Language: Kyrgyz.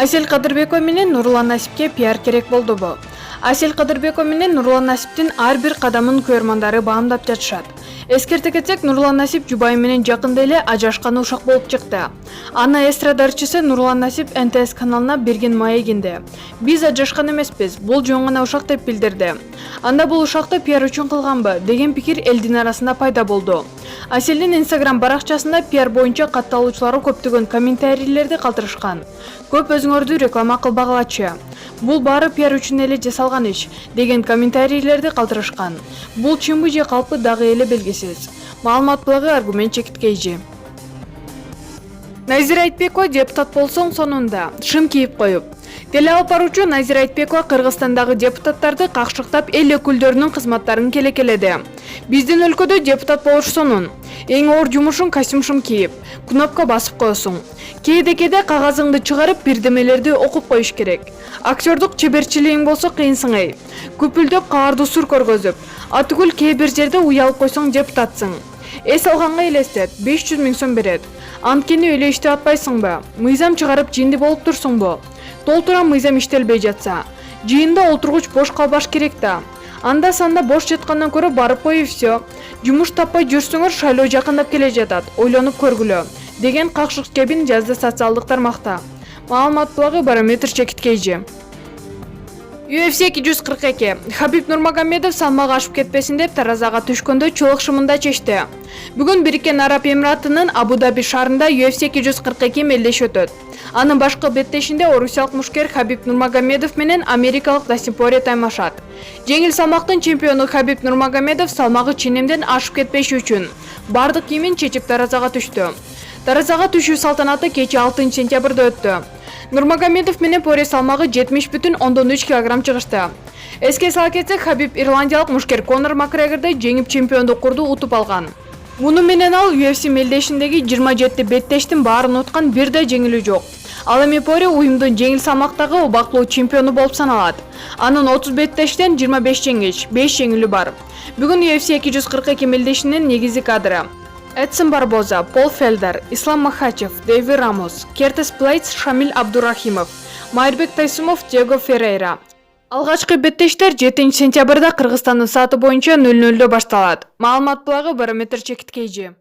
Асель Кадырбекова менен Нурлан Насипке пиар керек болдубу? Асель Кадырбекова менен Нурлан Насиптин ар бир кадамын көрөрмандары баамдап жатышат. Эскерте кетсек, Нурлан Насип жубайы менен жакында эле ажырашкан ушак болуп чыкты. Аны эстрада ырчысы Нурлан Насип НТС каналына берген маегинде "Биз ажырашкан эмеспиз, бул жөн гана ушак" деп билдирди. Анда бул ушакты пиар үчүн кылганбы деген пикир элдин арасында пайда болду. Аселдин Инстаграм баракчасында пиар боюнча катталуучулары көптөгөн комментарийлерди калтырышкан. Көп өзүңөрдү реклама кылбагылачы. Бул баары пиар үчүн эле жасалган иш деген комментарийлерди калтырышкан. Бул чынбы же калпы дагы эле белгисиз. Маалымат блогу аргумент чекиткейжи. Назира Айтбекова депутат болсоң сонунда шым кийип коюп. Теле алып баруучу Назира Айтбекова Кыргызстандагы депутаттарды какшыктап эл өкүлдөрүнүн кызматтарын келекеледи. Биздин өлкөдө депутат болуш сонун. Эң оор жумушуң костюм кийип, кнопка басып коесуң. Кээде кагазыңды чыгарып бирдемелерди окуп коюш керек. Актёрдук чеберчилигиң болсо кыйынсың. Күпүлдөп каардуу сур көргөзүп, атүгүл кээ бир жерде уялып койсоң депутатсың. Эс алганга элестет, 500 000 сом берет. Анткени эле иштеп атпайсыңбы? Мыйзам чыгарып жинди болуп турсуңбу? Толтура мыйзам иштелбей жатса, жыйында олтургуч бош калбаш керек да. Анда санда бош жаткандан көрө барып коюп всё. Жумуш таппай жүрсөңөр шайлоо жакындап келе жатат, ойлонуп көргүлө деген какшык кебин жазды социалдык тармакта. Маалымат блогу Барометр чекиткейжи. UFC 242 Хабиб Нурмагомедов салмагы ашып кетпесин деп таразага түшкөндө чолок шымында чечти. Бүгүн Бириккен Араб Эмиратынын Абу-Даби шаарында UFC 242 мелдеш өтөт. Анын башкы беттешинде орусиялык мушкер Хабиб Нурмагомедов менен америкалык Дастин Порие таймашат. Жеңил салмактын чемпиону Хабиб Нурмагомедов салмагы ченемден ашып кетпеши үчүн бардык кийимин чечип таразага түштү. Таразага түшүү салтанаты кечээ 6 сентябрда өттү. Нурмагомедов менен Порие салмагы 70,3 кг чыгышты. Эске сала кетсек, Хабиб ирландиялык мушкер Конор Макгрегорду жеңип чемпиондук утуп алган. Муну менен ал UFC мелдешиндеги 27 беттештин баарын уткан бир да жеңилүү жок. Ал эми Порие уюмдун жеңил салмактагы убактылуу чемпиону болуп саналат. Анын 30 беттештен 25 жеңиш, 5 жеңилүү бар. Бүгүн UFC 242 мелдешинин негизги кадры. Эдсон Барбоза, Пол Фелдер, Ислам Махачев, Дэви Рамос, Кертис Блейдс, Шамиль Абдурахимов, Майырбек Тайсумов, Диего Феррейра. Алгачкы беттештер 7 сентябрда Кыргызстандын сааты боюнча 00:00 башталат. Маалымат блогу Барометр чекиткейжи.